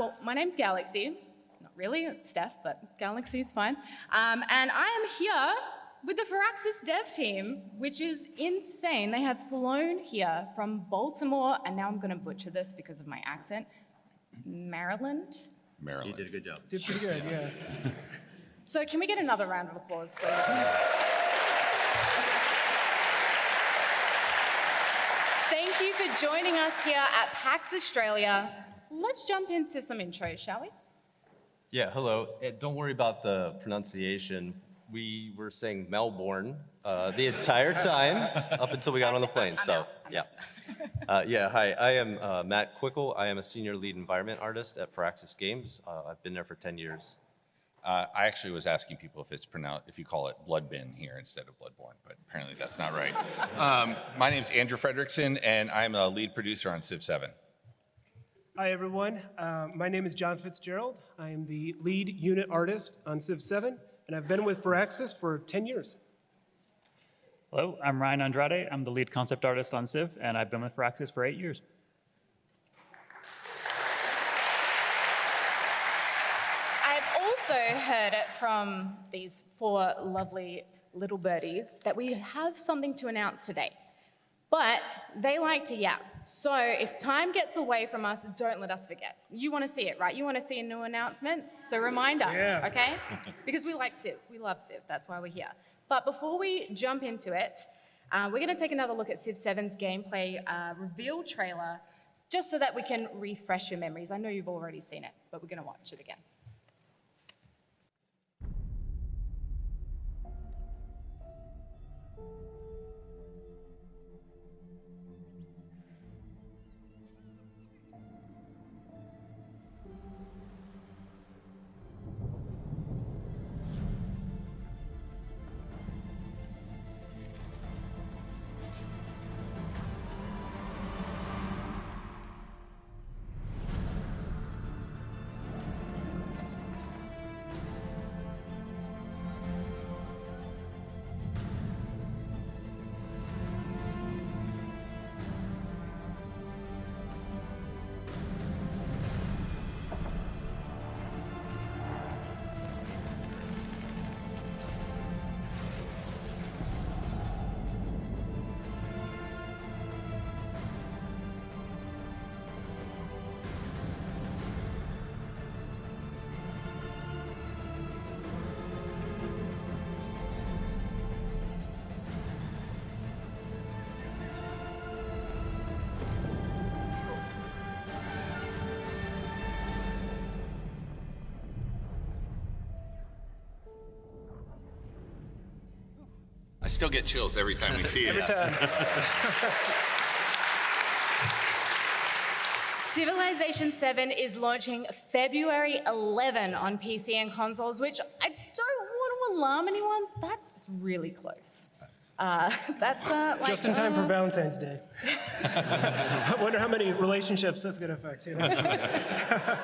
Well, my name's Galaxy. Not really, it's Steph, but Galaxy's fine. And I am here with the Firaxis dev team, which is insane. They have flown here from Baltimore, and now I'm going to butcher this because of my accent, Maryland? Maryland. You did a good job. Did pretty good, yeah. So can we get another round of applause, please? Thank you for joining us here at PAX Australia. Let's jump into some intros, shall we? Yeah, hello. Don't worry about the pronunciation. We were saying Melbourne the entire time up until we got on the plane, so yeah. Hi, I am Matt Quickel. I am a senior lead environment artist at Firaxis Games. I've been there for 10 years. I actually was asking people if it's pronounced, if you call it Bloodbin here instead of Bloodborne, but apparently that's not right. My name's Andrew Frederiksen, and I'm a lead producer on Civ VII. Hi, everyone. My name is John Fitzgerald. I am the lead unit artist on Civ VII, and I've been with Firaxis for 10 years. Hello, I'm Ryan Andrade. I'm the lead concept artist on Civ, and I've been with Firaxis for 8 years. I've also heard it from these 4 lovely little birdies that we have something to announce today. But they like to yap. So if time gets away from us, don't let us forget. You want to see it, right? You want to see a new announcement? So remind us, okay? Because we like Civ. We love Civ. That's why we're here. But before we jump into it, we're going to take another look at Civ VII's gameplay reveal trailer, just so that we can refresh your memories. I know you've already seen it, but we're going to watch it again. I still get chills every time we see it. Every time. Civilization VII is launching February 11 on PC and consoles, which I don't want to alarm anyone. That's really close. That's like, Just in time for Valentine's Day. I wonder how many relationships that's going to affect. You know?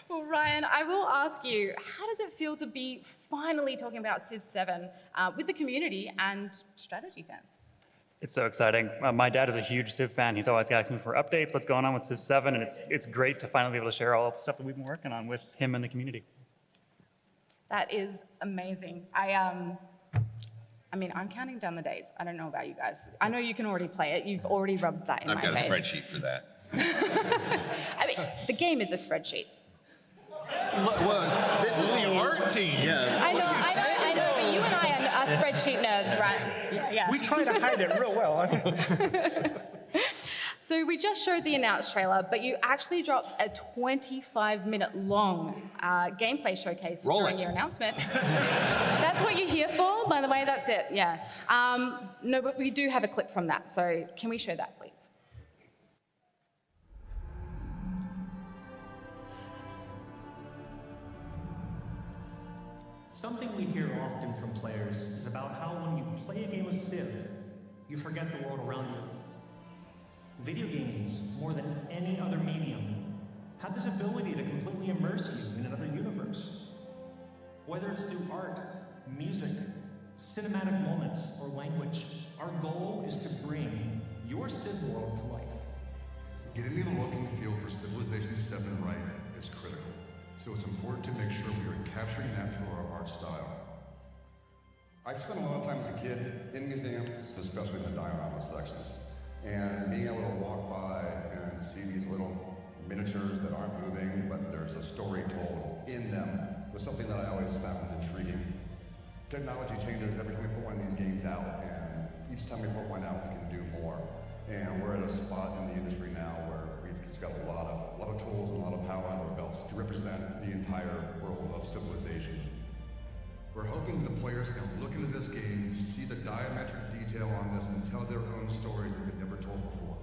Well, Ryan, I will ask you, how does it feel to be finally talking about Civ VII with the community and strategy fans? It's so exciting. My dad is a huge Civ fan. He's always asking me for updates, what's going on with Civ VII, and it's great to finally be able to share all the stuff that we've been working on with him and the community. That is amazing. I mean, I'm counting down the days. I don't know about you guys. I know you can already play it. You've already rubbed that in my face. I've got a spreadsheet for that. I mean, the game is a spreadsheet. Well, this is the art team. Yeah. I know, but you and I are spreadsheet nerds, right? Yeah. We try to hide it real well. So we just showed the announced trailer, but you actually dropped a 25-minute long gameplay showcase during your announcement. That's what you're here for, by the way, that's it, yeah. No, but we do have a clip from that, so can we show that, please? Something we hear often from players is about how when you play a game of Civ, you forget the world around you. Video games, more than any other medium, have this ability to completely immerse you in another universe. Whether it's through art, music, cinematic moments, or language, our goal is to bring your Civ world to life. Getting the look and feel for Civilization VII right is So it's important to make sure we are capturing that through our art style. I spent a lot of time as a kid in museums, especially in the diorama sections, and being able to walk by and see these little miniatures that aren't moving, but there's a story told in them, was something that I always found intriguing. Technology changes every time we put one of these games out, and each time we put one out, we can do more. And we're at a spot in the industry now where we've just got a lot of tools and a lot of power under our belts to represent the entire world of Civilization. We're hoping the players can look into this game, see the diametric detail on this, and tell their own stories that they've never told before.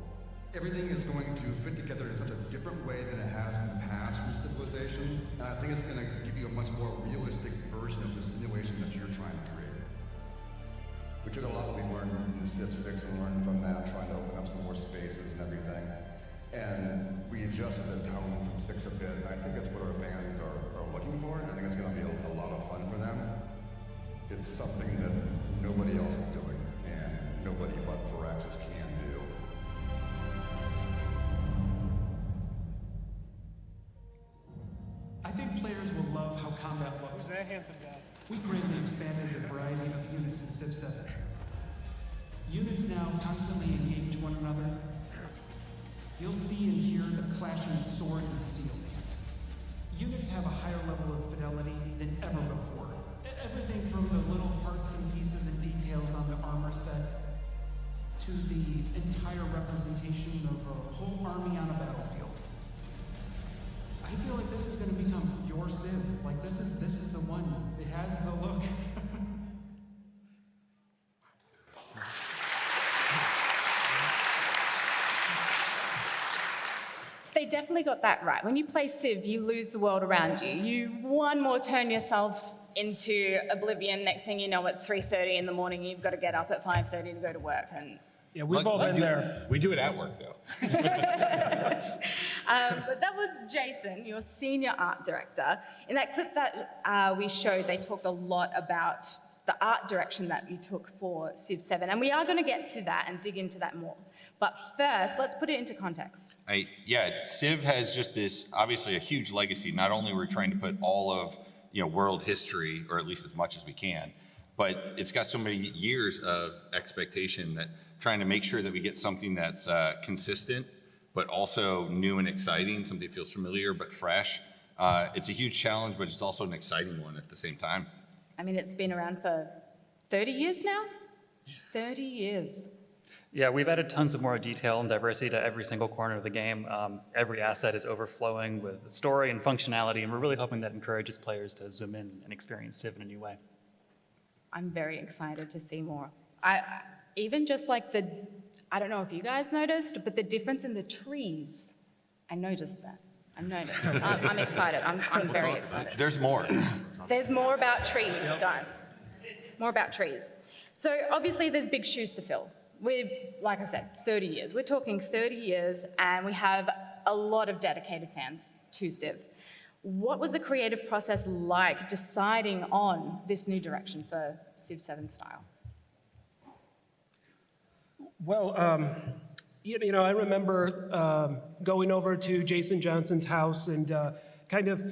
Everything is going to fit together in such a different way than it has in the past from Civilization, and I think it's going to give you a much more realistic version of the simulation that you're trying to create. We took a lot that we learned in the Civ VI and learned from that, trying to open up some more spaces and everything. And we adjusted the tone from 6 a bit, and I think that's what our fans are looking for, and I think it's going to be a lot of fun for them. It's something that nobody else is doing, and nobody but Firaxis can do. I think players will love how combat looks. Who's that handsome guy? We greatly expanded the variety of units in Civ VII. Units now constantly engage one another. You'll see and hear the clashing of swords and steel. Units have a higher level of fidelity than ever before. Everything from the little parts and pieces and details on the armor set to the entire representation of a whole army on a battlefield. I feel like this is going to become your Civ. Like this is the one. It has the look. They definitely got that right. When you play Civ, you lose the world around you. You one more turn yourself into oblivion. Next thing you know, it's 3:30 in the morning. You've got to get up at 5:30 to go to work. And Yeah, we've all been there. We do it at work, though. but that was Jason, your senior art director. In that clip that we showed, they talked a lot about the art direction that you took for Civ VII, and we are going to get to that and dig into that more. But first, let's put it into context. Civ has just this, obviously a huge legacy. Not only we're trying to put all of world history, or at least as much as we can, but it's got so many years of expectation that trying to make sure that we get something that's consistent, but also new and exciting, something that feels familiar but fresh. It's a huge challenge, but it's also an exciting one at the same time. I mean, it's been around for 30 years now? 30 years. Yeah, we've added tons of more detail and diversity to every single corner of the game. Every asset is overflowing with story and functionality, and we're really hoping that encourages players to zoom in and experience Civ in a new way. I'm very excited to see more. Even just like I don't know if you guys noticed, but the difference in the trees, I noticed that. I'm excited. I'm very excited. There's more. There's more about trees, guys. More about trees. So obviously there's big shoes to fill. We're, like I said, 30 years. We're talking 30 years, and we have a lot of dedicated fans to Civ. What was the creative process like deciding on this new direction for Civ VII style? Well, I remember going over to Jason Johnson's house and kind of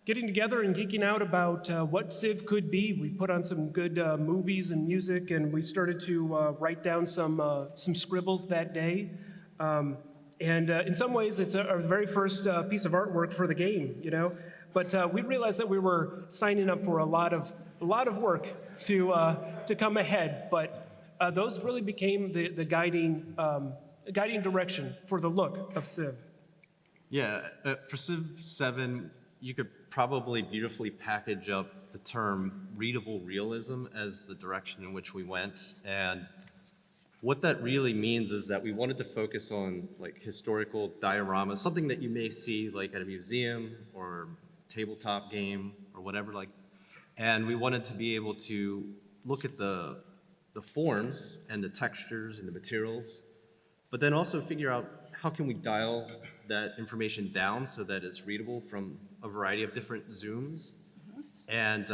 getting together and geeking out about what Civ could be. We put on some good movies and music, and we started to write down some scribbles that day. And in some ways, it's our very first piece of artwork for the game, But we realized that we were signing up for a lot of work to come ahead. But those really became the guiding direction for the look of Civ. Yeah, for Civ VII, you could probably beautifully package up the term readable realism as the direction in which we went. And what that really means is that we wanted to focus on historical dioramas, something that you may see at a museum or tabletop game or whatever. And we wanted to be able to look at the forms and the textures and the materials, but then also figure out how can we dial that information down so that it's readable from a variety of different zooms, and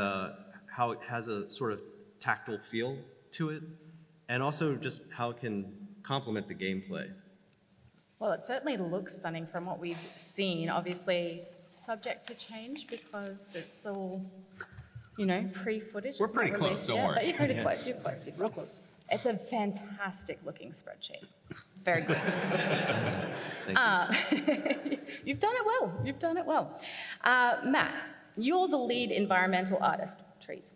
how it has a sort of tactile feel to it, and also just how it can complement the gameplay. Well, it certainly looks stunning from what we've seen. Obviously, subject to change because it's all, you know, pre-footage. We're It's not pretty close, released don't yet, worry. But you're pretty close, you're close, you're close. It's a fantastic looking spreadsheet. Very good. You've done it well, you've done it well. Matt, you're the lead environmental artist, trees.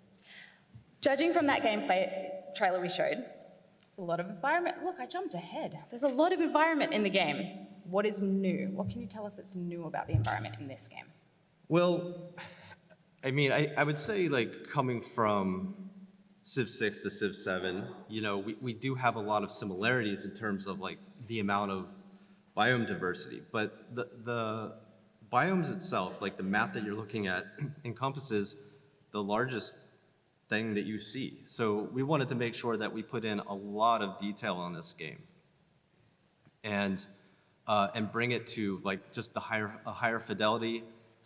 Judging from that gameplay trailer we showed, there's a lot of environment. Look, I jumped ahead. There's a lot of environment in the game. What is new? What can you tell us that's new about the environment in this game? Well, I mean, I would say, like, coming from Civ 6 to Civ 7, you know, we do have a lot of similarities in terms of, like, the amount of biome diversity. But the biomes itself, like the map that you're looking at, encompasses the largest thing that you see. So we wanted to make sure that we put in a lot of detail on this game and bring it to, like, just a higher fidelity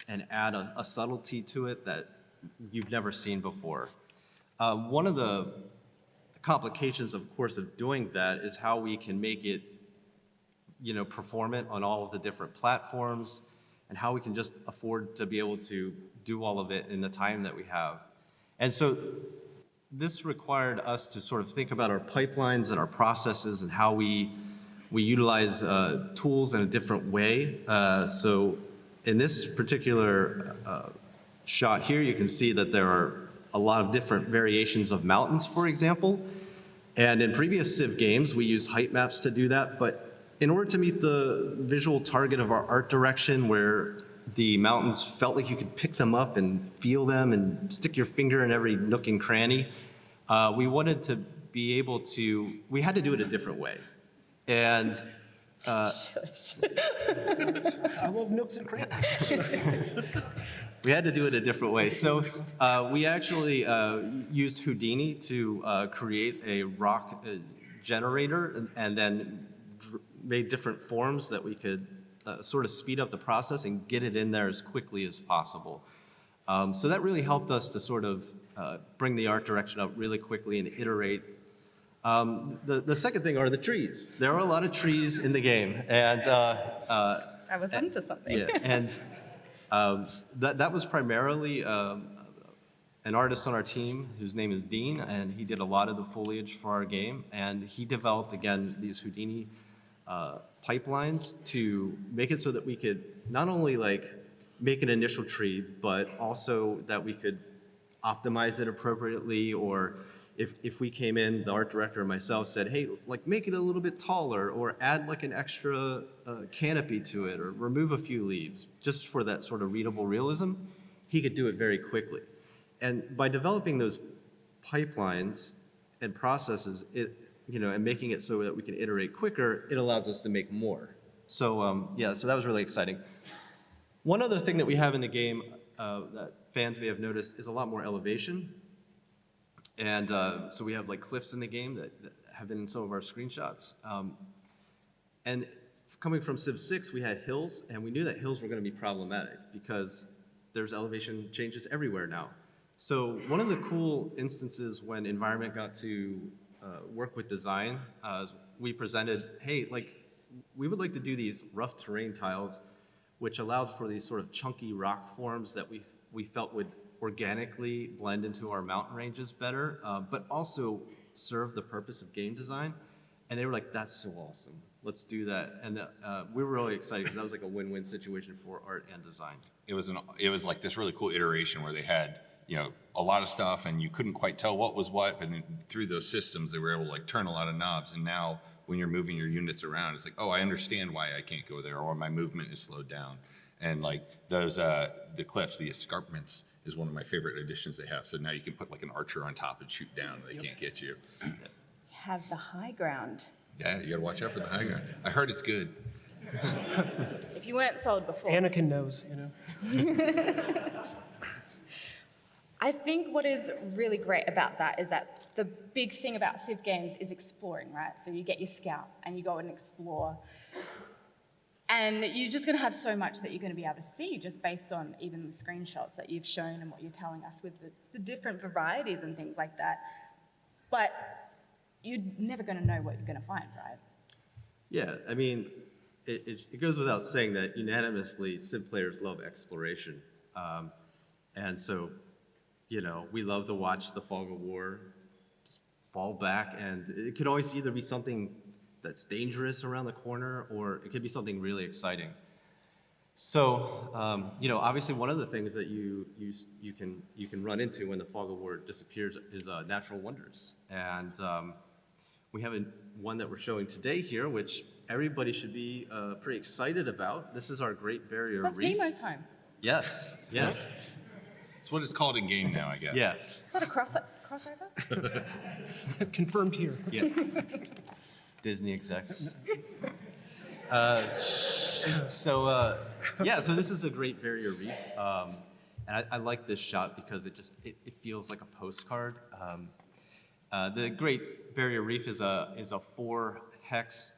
and add a subtlety to it that you've never seen before. One of the complications, of course, of doing that is how we can make it, you know, performant on all of the different platforms and how we can just afford to be able to do all of it in the time that we have. And so this required us to sort of think about our pipelines and our processes and how we utilize tools in a different way. So in this particular shot here, you can see that there are a lot of different variations of mountains, for example. And in previous Civ games, we used height maps to do that. But in order to meet the visual target of our art direction, where the mountains felt like you could pick them up and feel them and stick your finger in every nook and cranny, we wanted to be able to, we had to do it a different way. And I love nooks and crannies. we had to do it a different way. So we actually used Houdini to create a rock generator and then made different forms that we could sort of speed up the process and get it in there as quickly as possible. So that really helped us to sort of bring the art direction up really quickly and iterate. The second thing are the trees. There are a lot of trees in the game, and I was onto something. yeah, and that was primarily an artist on our team whose name is Dean, and he did a lot of the foliage for our game, and he developed, again, these Houdini pipelines to make it so that we could not only, like, make an initial tree, but also that we could optimize it appropriately, or if we came in, the art director and myself said, hey, like, make it a little bit taller, or add, like, an extra canopy to it, or remove a few leaves, just for that sort of readable realism, he could do it very quickly. And by developing those pipelines and processes, you know, and making it so that we can iterate quicker, it allows us to make more. So yeah, so that was really exciting. One other thing that we have in the game that fans may have noticed is a lot more elevation. And so we have, like, cliffs in the game that have been in some of our screenshots. And coming from Civ 6, we had hills, and we knew that hills were going to be problematic because there's elevation changes everywhere now. So one of the cool instances when Environment got to work with design, we presented, hey, like, we would like to do these rough terrain tiles, which allowed for these sort of chunky rock forms that we felt would organically blend into our mountain ranges better, but also serve the purpose of game design. And they were like, that's so awesome. Let's do that. And we were really excited because that was like a win-win situation for art and design. It was like this really cool iteration where they had, you know, a lot of stuff and you couldn't quite tell what was what, but then through those systems they were able to, like, turn a lot of knobs, and now when you're moving your units around, it's like, oh, I understand why I can't go there, or my movement is slowed down. And, like, those the cliffs, the escarpments, is one of my favorite additions they have. So now you can put, like, an archer on top and shoot down, and they can't get you. You have the high ground. Yeah, you gotta watch out for the high ground. I heard it's good. If you weren't sold before. Anakin knows, you know. I think what is really great about that is that the big thing about Civ games is exploring, right? So you get your scout and you go and explore. And you're just going to have so much that you're going to be able to see just based on even the screenshots that you've shown and what you're telling us with the different varieties and things like that. But you're never going to know what you're going to find, right? Yeah, I mean, it goes without saying that unanimously Civ players love exploration. And so, you know, we love to watch the fog of war just fall back, and it could always either be something that's dangerous around the corner, or it could be something really exciting. So, you know, obviously one of the things that you can run into when the fog of war disappears is natural wonders. And we have one that we're showing today here, which everybody should be pretty excited about. This is our Great Barrier That's Reef. Nemo's home. Yes, yes. It's what it's called in game now, I guess. Yeah. Is that a crossover? Confirmed here. Yeah. Disney execs. Yeah, so this is a Great Barrier Reef. And I like this shot because it feels like a postcard. The Great Barrier Reef is a 4-hex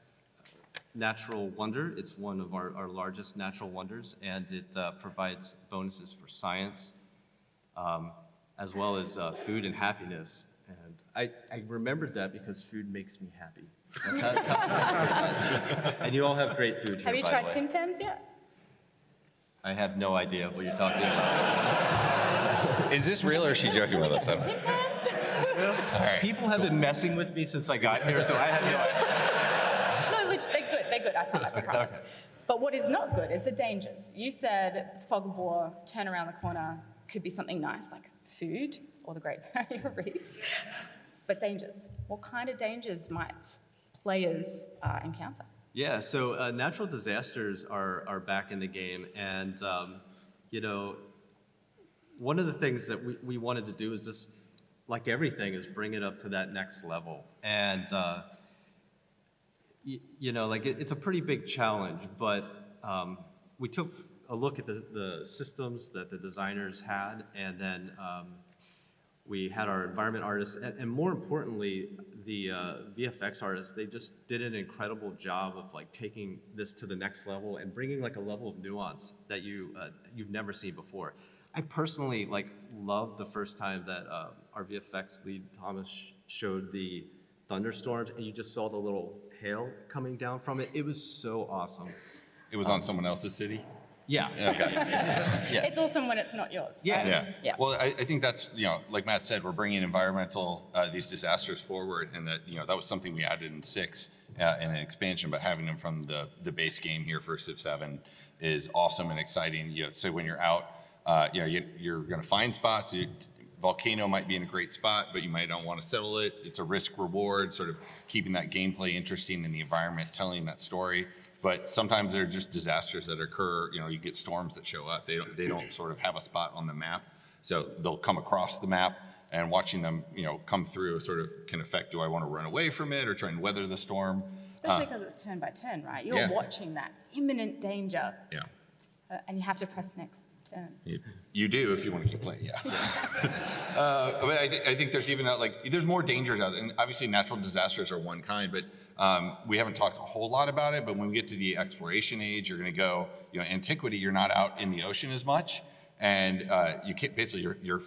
natural wonder. It's one of our largest natural wonders, and it provides bonuses for science, as well as food and happiness. And I remembered that because food makes me happy. That's how and you all have great food here, Have you by tried the way. Tim Tams yet? I have no idea what you're talking about. Is this real or is she joking with us? Tim Tams? All right. People have been messing with me since I got here, so I have no idea. No, they're good, I promise. But what is not good is the dangers. You said fog of war, turn around the corner, could be something nice like food or the Great Barrier Reef. But dangers. What kind of dangers might players encounter? Yeah, so natural disasters are back in the game, and you know, one of the things that we wanted to do is just, like everything, is bring it up to that next level. And you know, like it's a pretty big challenge, but we took a look at the systems that the designers had, and then we had our environment artists, and more importantly, the VFX artists. They just did an incredible job of like taking this to the next level and bringing like a level of nuance that you've never seen before. I personally like loved the first time that our VFX lead Thomas showed the thunderstorms, and you just saw the little hail coming down from it. It was so awesome. It was on someone else's city? Yeah. Okay. Yeah. It's awesome when it's not yours. Yeah. Right? Yeah. Well, I think that's, you know, like Matt said, we're bringing environmental, these disasters forward, and that, you know, that was something we added in 6 in an expansion, but having them from the base game here for Civ 7 is awesome and exciting. You know, so when you're out, you know, you're going to find spots. Volcano might be in a great spot, but you might not want to settle it. It's a risk reward, sort of keeping that gameplay interesting in the environment, telling that story. But sometimes they're just disasters that occur. You know, you get storms that show up. They don't sort of have a spot on the map. So they'll come across the map, and watching them, you know, come through sort of can affect, do I want to run away from it or try and weather the storm? Especially because it's turn by turn, right? You're Yeah. watching that imminent danger, Yeah. And you have to press next turn. You do if you want to keep playing, yeah. But I think there's even there's more dangers out there. And obviously natural disasters are one kind, but we haven't talked a whole lot about it. But when we get to the exploration age, you're going to go, you know, antiquity, you're not out in the ocean as much. And you can't, basically you're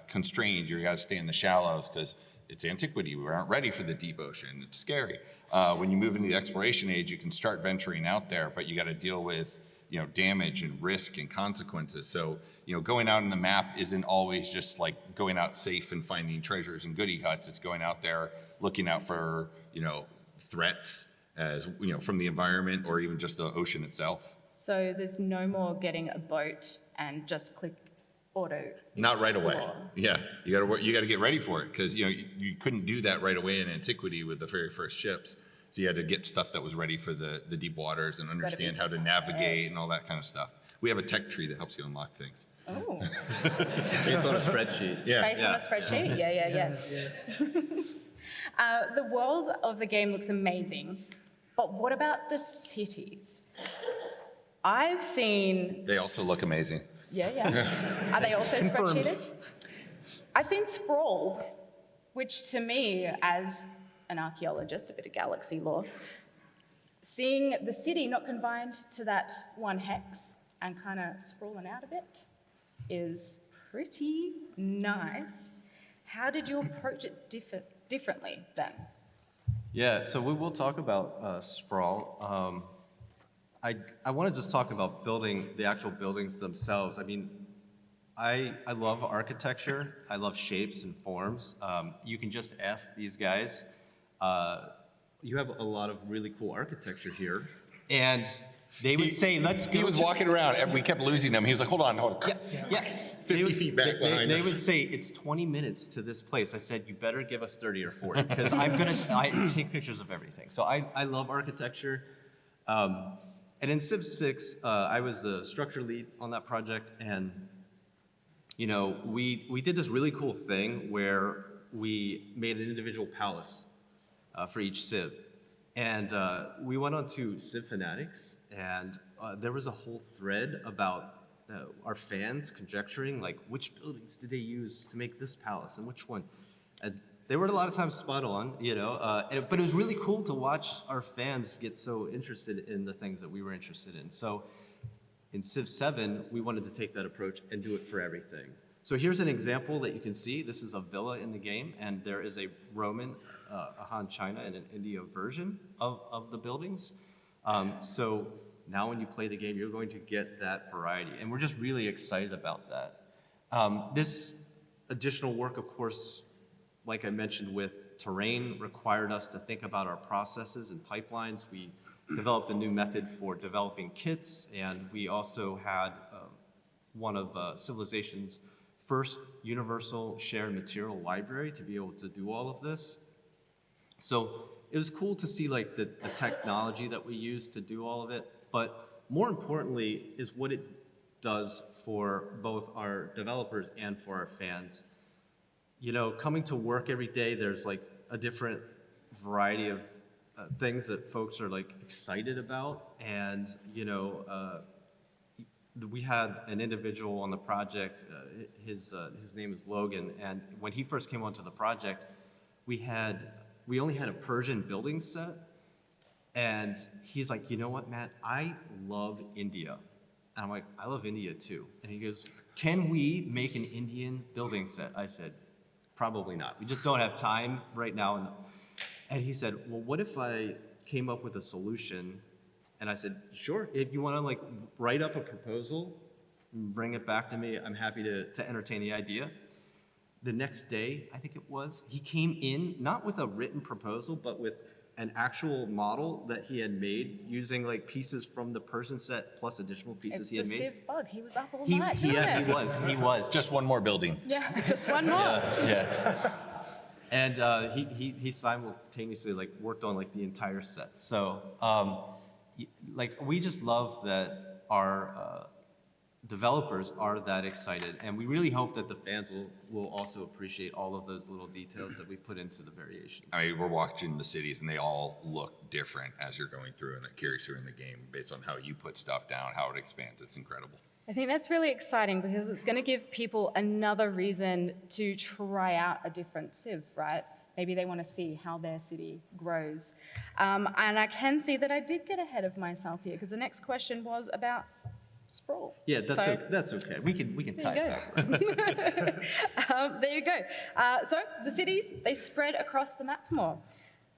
constrained. You got to stay in the shallows because it's antiquity. We aren't ready for the deep ocean. It's scary. When you move into the exploration age, you can start venturing out there, but you got to deal with, you know, damage and risk and consequences. So, you know, going out on the map isn't always just like going out safe and finding treasures and goodie huts. It's going out there looking out for, you know, threats, as you know, from the environment or even just the ocean itself. So there's no more getting a boat and just click auto. Not right away. explore. Yeah, you got to get ready for it, because you know you couldn't do that right away in antiquity with the very first ships. So you had to get stuff that was ready for the deep waters and understand how to navigate and all that kind of stuff. We have a tech tree that helps you unlock things. Oh, Based on a spreadsheet. Yeah. based on a spreadsheet? Yeah. The world of the game looks amazing, but what about the cities? I've seen... They also look amazing. Yeah. Are they also Confirmed. spreadsheeted? I've seen sprawl, which to me, as an archaeologist, a bit of galaxy lore, seeing the city not confined to that one hex and kind of sprawling out a bit is pretty nice. How did you approach it differently then? Yeah, so we will talk about sprawl. I want to just talk about building the actual buildings themselves. I mean, I love architecture. I love shapes and forms. You can just ask these guys. You have a lot of really cool architecture here, and they would say, "Let's go." He was walking around, and we kept losing him. He was like, "Hold on, hold on." Yeah. 50 feet back behind They us. would say, "It's 20 minutes to this place." I said, "You better give us 30 or 40 because I take pictures of everything." So I love architecture. And in Civ VI, I was the structure lead on that project, and we did this really cool thing where we made an individual palace for each Civ. And we went on to Civ Fanatics, and there was a whole thread about our fans conjecturing, like, which buildings did they use to make this palace, and which one? And they were a lot of times spot on, but it was really cool to watch our fans get so interested in the things that we were interested in. So in Civ VII, we wanted to take that approach and do it for everything. So here's an example that you can see. This is a villa in the game, and there is a Roman, a Han China, and an India version of the buildings. So now when you play the game, you're going to get that variety, and we're just really excited about that. This additional work, of course, like I mentioned with terrain, required us to think about our processes and pipelines. We developed a new method for developing kits, and we also had one of Civilization's first universal shared material library to be able to do all of this. So it was cool to see like the technology that we use to do all of it, but more importantly is what it does for both our developers and for our fans. Coming to work every day, there's like a different variety of things that folks are like excited about, and we had an individual on the project. His name is Logan, and when he first came onto the project, we only had a Persian building set, and he's like, "You know what, Matt? I love India." And I'm like, "I love India too." And he goes, "Can we make an Indian building set?" I said, "Probably not. We just don't have time right now." And he said, "Well, what if I came up with a solution?" And I said, "Sure, if you want to like write up a proposal, bring it back to me, I'm happy to entertain the idea." The next day, I think it was, he came in, not with a written proposal, but with an actual model that he had made using like pieces from the Persian set plus additional pieces he had made. It's the Civ bug. He was up all He night. doing it. he was. Just one more building. Yeah, just one more. Yeah. And he simultaneously like worked on like the entire set. So like we just love that our developers are that excited, and we really hope that the fans will also appreciate all of those little details that we put into the variations. I mean, we're watching the cities, and they all look different as you're going through, and that carries through in the game based on how you put stuff down, how it expands. It's incredible. I think that's really exciting because it's going to give people another reason to try out a different Civ, right? Maybe they want to see how their city grows. And I can see that I did get ahead of myself here because the next question was about sprawl. Yeah, that's okay. We can tie it back. There you go. So the cities, they spread across the map more.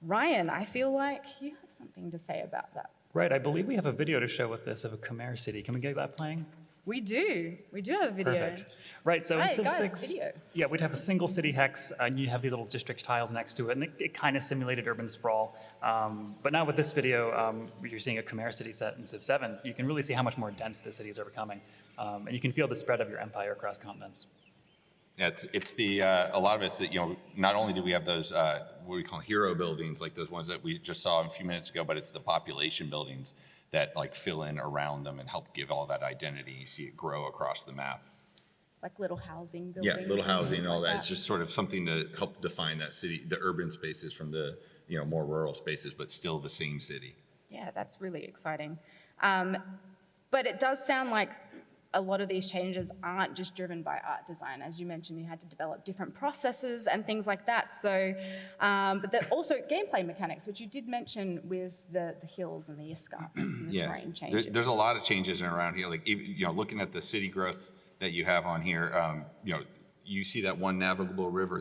Ryan, I feel like you have something to say about that. Right, I believe we have a video to show with this of a Khmer city. Can we get that playing? We do. We do have a video. Perfect. Right, so in Hey, Civ guys, 6, video. yeah, we'd have a single city hex, and you'd have these little district tiles next to it, and it kind of simulated urban sprawl. But now with this video, you're seeing a Khmer city set in Civ 7. You can really see how much more dense the cities are becoming, and you can feel the spread of your empire across continents. Yeah, it's a lot of it's that, not only do we have those, what we call hero buildings, like those ones that we just saw a few minutes ago, but it's the population buildings that like fill in around them and help give all that identity. You see it grow across the map. Like little housing buildings. Yeah, little housing things and all like that. It's just sort of something to help define that city, the urban spaces from the, more rural spaces, but still the same city. Yeah, that's really exciting. But it does sound like a lot of these changes aren't just driven by art design. As you mentioned, you had to develop different processes and things like that. So, but there also gameplay mechanics, which you did mention with the hills and the escarpments and the terrain changes. There's a lot of changes around here. Like, looking at the city growth that you have on here, you see that one navigable river,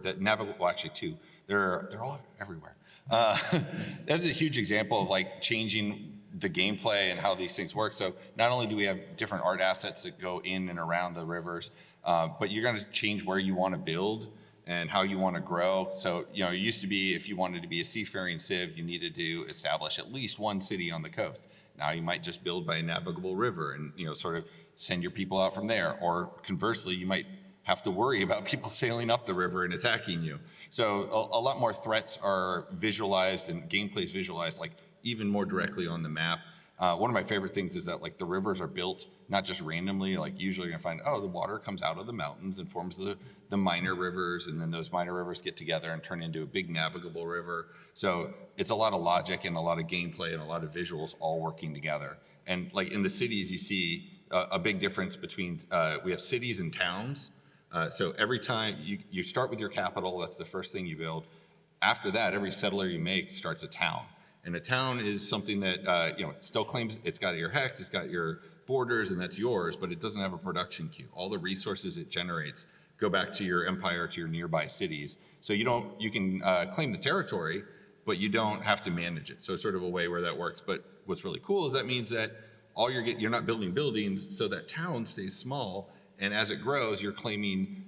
well, actually two. They're all everywhere. That's a huge example of like changing the gameplay and how these things work. So not only do we have different art assets that go in and around the rivers, but you're going to change where you want to build and how you want to grow. So, you know, it used to be if you wanted to be a seafaring civ, you needed to establish at least one city on the coast. Now you might just build by a navigable river and, you know, sort of send your people out from there. Or conversely, you might have to worry about people sailing up the river and attacking you. So a lot more threats are visualized and gameplay is visualized like even more directly on the map. One of my favorite things is that like the rivers are built not just randomly, like usually you're gonna find, oh, the water comes out of the mountains and forms the minor rivers, and then those minor rivers get together and turn into a big navigable river. So it's a lot of logic and a lot of gameplay and a lot of visuals all working together. And like in the cities, you see a big difference between, we have cities and towns. So every time you start with your capital, that's the first thing you build. After that, every settler you make starts a town. And a town is something that, you know, it still claims it's got your hex, it's got your borders, and that's yours, but it doesn't have a production queue. All the resources it generates go back to your empire, to your nearby cities. So you can claim the territory, but you don't have to manage it. So it's sort of a way where that works. But what's really cool is that means that you're not building buildings, so that town stays small, and as it grows, you're claiming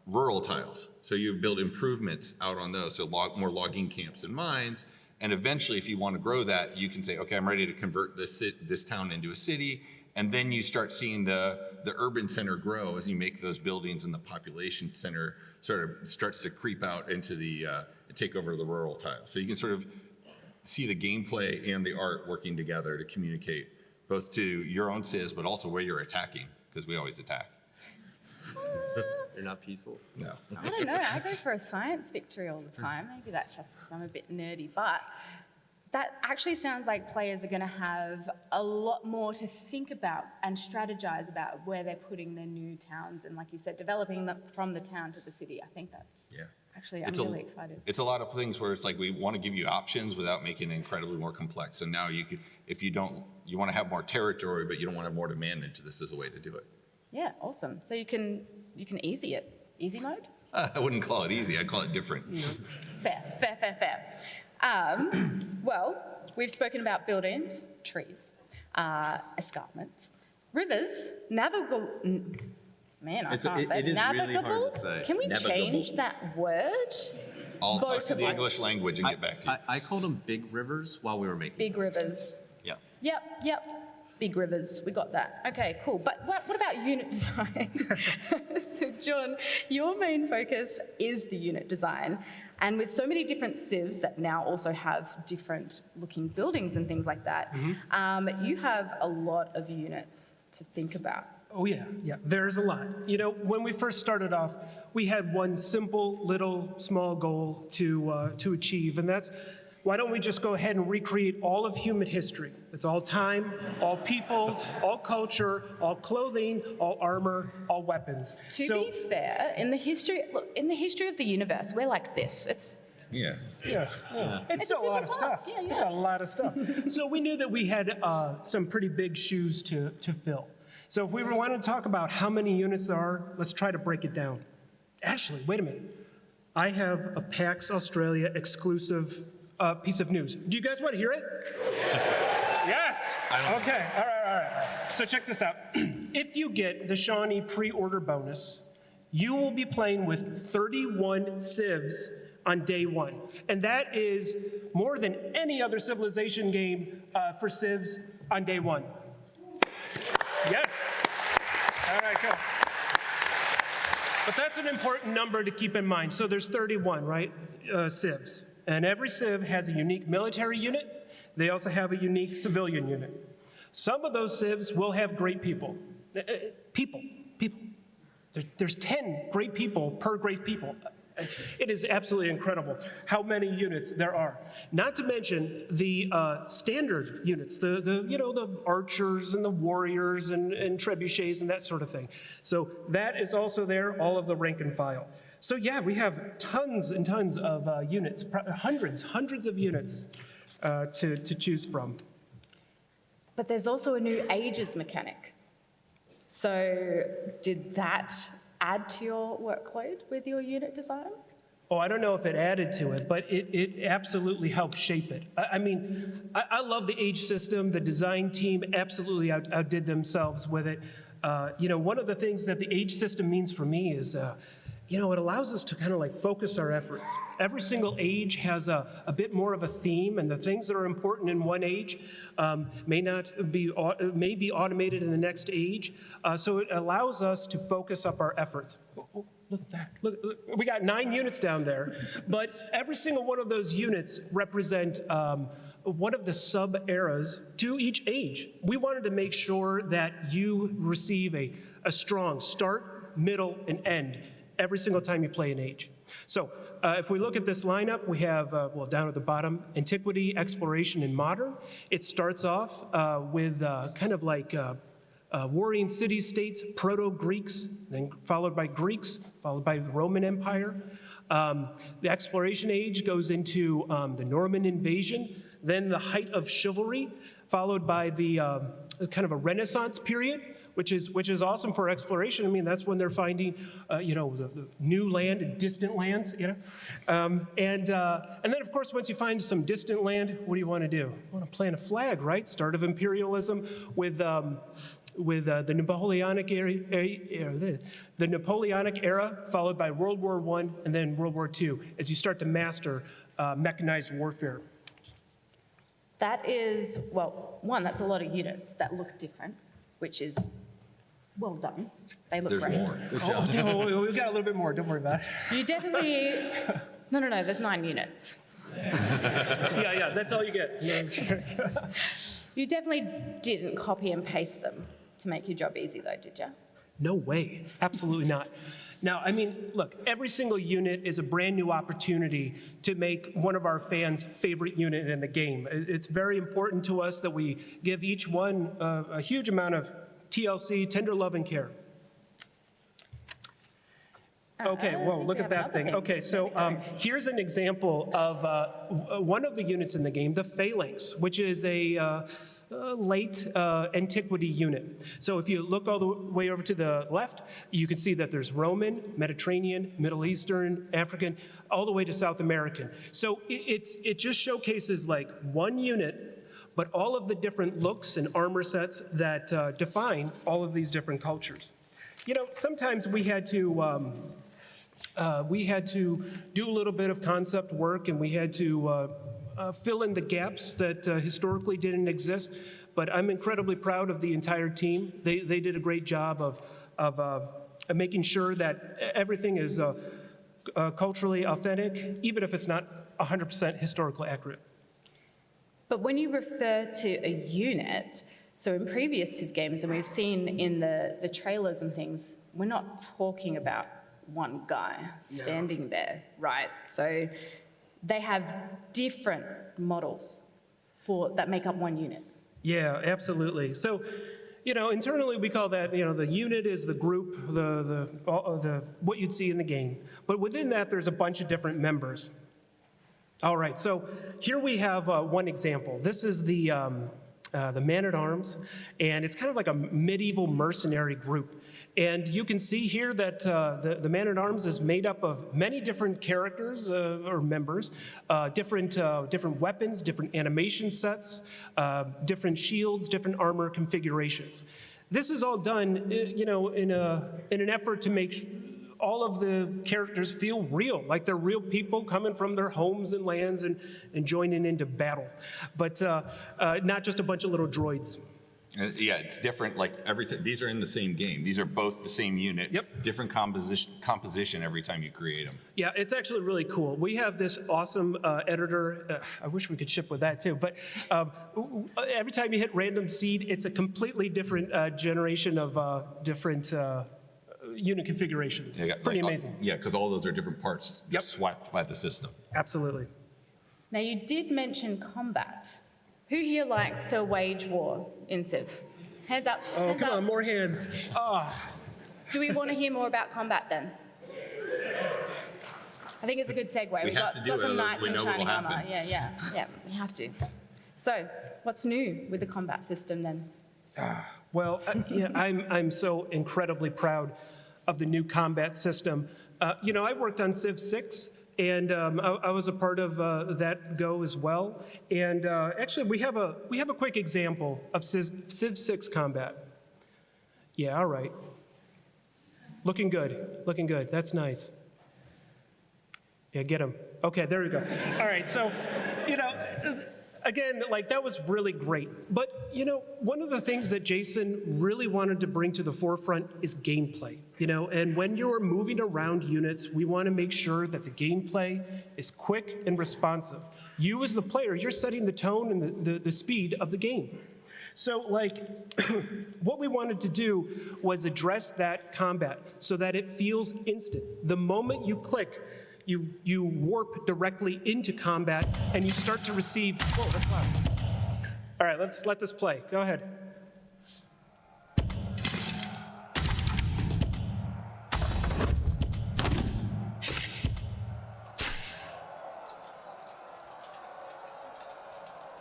rural tiles. So you build improvements out on those, so more logging camps and mines. And eventually, if you want to grow that, you can say, okay, I'm ready to convert this town into a city. And then you start seeing the urban center grow as you make those buildings, and the population center sort of starts to creep out into take over the rural tile. So you can sort of see the gameplay and the art working together to communicate both to your own civs, but also where you're attacking, because we always attack. You're not peaceful? No. I don't know. I go for a science victory all the time. Maybe that's just because I'm a bit nerdy, but that actually sounds like players are going to have a lot more to think about and strategize about where they're putting their new towns, and like you said, developing them from the town to the city. I think that's actually, I'm really excited. It's a lot of things where it's like we want to give you options without making it incredibly more complex. So now you could, if you want to have more territory, but you don't want to have more to manage, this is a way to do it. Yeah, awesome. So you can easy it. Easy mode? I wouldn't call it easy. I'd call it different. Fair. Well, we've spoken about buildings, trees, escarpments, rivers, navigable. Man, I can't say it is navigable. really hard to say. Can we change that word? I'll talk to the English language and get back to you. I called them big rivers while we were making Big rivers. Yeah. Yep. Big rivers, we got that. Okay, cool. But what about unit design? So John, your main focus is the unit design. And with so many different civs that now also have different looking buildings and things like that, you have a lot of units to think about. Oh yeah, there's a lot. You know, when we first started off, we had one simple little small goal to achieve, and that's, why don't we just go ahead and recreate all of human history? It's all time, all peoples, all culture, all clothing, all armor, all weapons. To be fair, in the history of the universe, we're like this. Yeah. It's still a lot of stuff. Yeah. It's a lot of stuff. So we knew that we had some pretty big shoes to fill. So if we want to talk about how many units there are, let's try to break it down. Actually, wait a minute. I have a PAX Australia exclusive piece of news. Do you guys want to hear it? Yes. Okay. All right. So check this out. If you get the Shawnee pre-order bonus, you will be playing with 31 civs on day one. And that is more than any other Civilization game for civs on day one. Yes. All right, cool. But that's an important number to keep in mind. So there's 31, right, civs. And every civ has a unique military unit. They also have a unique civilian unit. Some of those civs will have great people. People. There's 10 great people per great people. It is absolutely incredible how many units there are. Not to mention the standard units, the archers and the warriors and trebuchets and that sort of thing. So that is also there, all of the rank and file. So yeah, we have tons and tons of units, hundreds of units to choose from. But there's also a new ages mechanic. So did that add to your workload with your unit design? Oh, I don't know if it added to it, but it absolutely helped shape it. I love the age system. The design team absolutely outdid themselves with it. One of the things that the age system means for me is, it allows us to kind of like focus our efforts. Every single age has a bit more of a theme, and the things that are important in one age may be automated in the next age. So it allows us to focus up our efforts. Oh, look at that. Look, we got 9 units down there, but every single one of those units represent one of the sub-eras to each age. We wanted to make sure that you receive a strong start, middle, and end every single time you play an age. So if we look at this lineup, we have, down at the bottom, Antiquity, Exploration, and Modern. It starts off with kind of like warring city-states, Proto-Greeks, then followed by Greeks, followed by the Roman Empire. The Exploration Age goes into the Norman invasion, then the height of chivalry, followed by the kind of a Renaissance period, which is awesome for exploration. I mean, that's when they're finding, the new land and distant lands, and then, of course, once you find some distant land, what do you want to do? You want to plant a flag, right? Start of imperialism with the Napoleonic era, followed by World War I, and then World War II, as you start to master mechanized warfare. That is, one, that's a lot of units that look different, which is well done. They look great. More. We've got a little bit more, don't worry about it. You definitely, no, there's 9 units. Yeah, that's all you get. You definitely didn't copy and paste them to make your job easy though, did you? No way, absolutely not. Now, look, every single unit is a brand new opportunity to make one of our fans' favorite unit in the game. It's very important to us that we give each one a huge amount of TLC, tender love and care. Okay, whoa, look at that thing. Okay, so here's an example of one of the units in the game, the Phalanx, which is a late antiquity unit. So if you look all the way over to the left, you can see that there's Roman, Mediterranean, Middle Eastern, African, all the way to South American. So it just showcases like one unit, but all of the different looks and armor sets that define all of these different cultures. Sometimes we had to do a little bit of concept work, and we had to fill in the gaps that historically didn't exist, but I'm incredibly proud of the entire team. They did a great job of making sure that everything is culturally authentic, even if it's not 100% historically accurate. But when you refer to a unit, so in previous Civ games, and we've seen in the trailers and things, we're not talking about one guy standing there, right? So they have different models that make up one unit. Yeah, absolutely. So, internally we call that, the unit is the group, the what you'd see in the game. But within that, there's a bunch of different members. All right, so here we have one example. This is the man-at-arms, and it's kind of like a medieval mercenary group. And you can see here that the man-at-arms is made up of many different characters or members, different weapons, different animation sets, different shields, different armor configurations. This is all done, in an effort to make all of the characters feel real, like they're real people coming from their homes and lands and joining into battle, but not just a bunch of little droids. Yeah, it's different. Like these are in the same game. These are both the same unit. Yep. Different composition every time you create them. Yeah, it's actually really cool. We have this awesome editor. I wish we could ship with that too. But every time you hit random seed, it's a completely different generation of different unit configurations. Yeah, pretty amazing. Yeah, because all those are different parts just swapped by the system. Absolutely. Now you did mention combat. Who here likes to wage war in Civ? Hands up. Oh, hands come up. on, more hands. Oh. Do we want to hear more about combat then? I think it's a good segue. We've got some knights in shining armor. Yeah, we have to. So, what's new with the combat system then? Well, I'm so incredibly proud of the new combat system. I worked on Civ VI, And I was a part of that go as well. And actually, we have a quick example of Civ VI combat. Yeah, all right. Looking good, looking good. That's nice. Yeah, get him. Okay, there we go. All right, so, again, like that was really great. But, one of the things that Jason really wanted to bring to the forefront is gameplay, and when you're moving around units, we want to make sure that the gameplay is quick and responsive. You as the player, you're setting the tone and the speed of the game. So what we wanted to do was address that combat so that it feels instant. The moment you click, you warp directly into combat and you start to receive, whoa, that's loud. All right, let's let this play. Go ahead.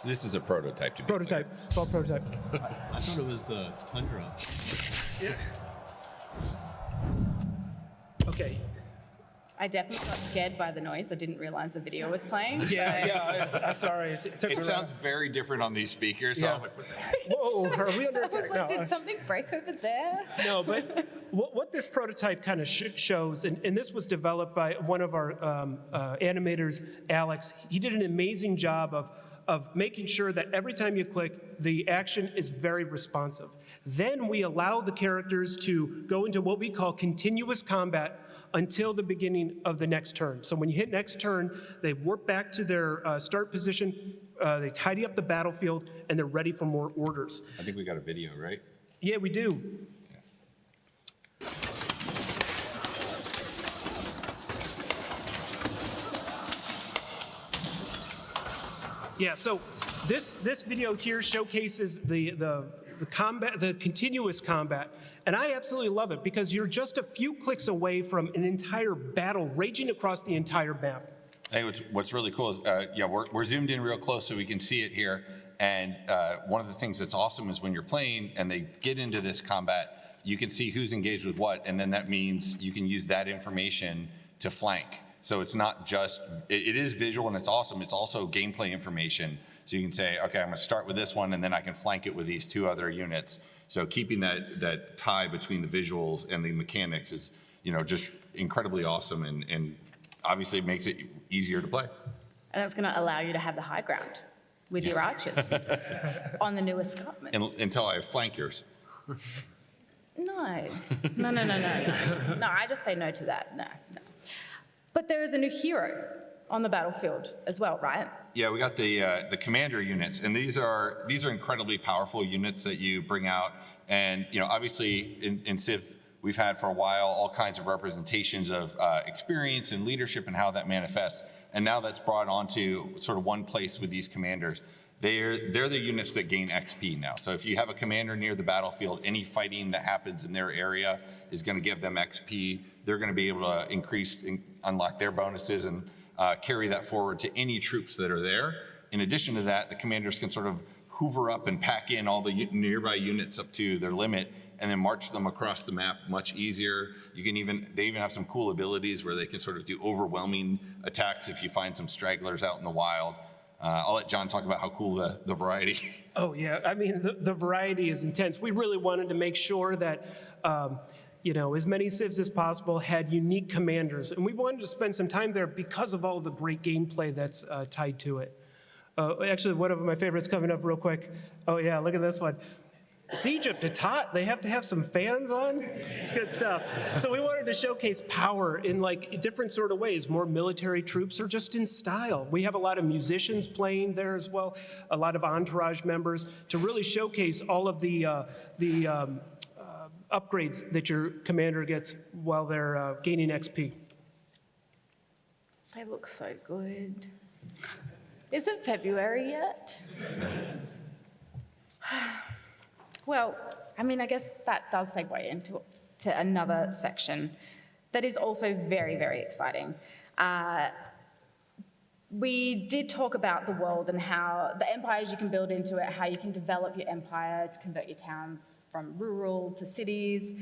This is a prototype to be Prototype, it's all prototype. I thought it was the Tundra. Yeah. Okay. I definitely got scared by the noise. I didn't realize the video was playing. Yeah, I'm sorry. It took It me sounds very different on these speakers, so I was like, what the heck? Whoa, are we under I attack? was like, did something break over there? No, but what this prototype kind of shows, and this was developed by one of our animators, Alex. He did an amazing job of making sure that every time you click, the action is very responsive. Then we allow the characters to go into what we call continuous combat until the beginning of the next turn. So when you hit next turn, they warp back to their start position, they tidy up the battlefield, and they're ready for more orders. I think we got a video, right? Yeah, we do. Yeah, so this video here showcases the combat, the continuous combat, and I absolutely love it because you're just a few clicks away from an entire battle raging across the entire map. Hey, what's really cool is, we're zoomed in real close so we can see it here. And one of the things that's awesome is when you're playing and they get into this combat, you can see who's engaged with what, and then that means you can use that information to flank. So it's not just, it is visual and it's awesome, it's also gameplay information. So you can say, okay, I'm gonna start with this one and then I can flank it with these two other units. So keeping that tie between the visuals and the mechanics is, just incredibly awesome and obviously makes it easier to play. And it's going to allow you to have the high ground with your archers on the new escarpments. Until I have flankers. No. No, I just say no to that. No. But there is a new hero on the battlefield as well, right? Yeah, we got the commander units, and these are incredibly powerful units that you bring out. And obviously in Civ, we've had for a while all kinds of representations of experience and leadership and how that manifests. And now that's brought onto sort of one place with these commanders. They're the units that gain XP now. So if you have a commander near the battlefield, any fighting that happens in their area is going to give them XP. They're going to be able to unlock their bonuses and carry that forward to any troops that are there. In addition to that, the commanders can sort of hoover up and pack in all the nearby units up to their limit and then march them across the map much easier. They even have some cool abilities where they can sort of do overwhelming attacks if you find some stragglers out in the wild. I'll let John talk about how cool the variety. Oh yeah, I mean the variety is intense. We really wanted to make sure that as many civs as possible had unique commanders, and we wanted to spend some time there because of all the great gameplay that's tied to it. Actually, one of my favorites coming up real quick. Oh yeah, look at this one. It's Egypt, it's hot. They have to have some fans on. It's good stuff. So we wanted to showcase power in different sort of ways, more military troops or just in style. We have a lot of musicians playing there as well, a lot of entourage members to really showcase all of the upgrades that your commander gets while they're gaining XP. They look so good. Is it February yet? Well, I mean, I guess that does segue into another section that is also very, very exciting. We did talk about the world and how the empires you can build into it, how you can develop your empire to convert your towns from rural to cities.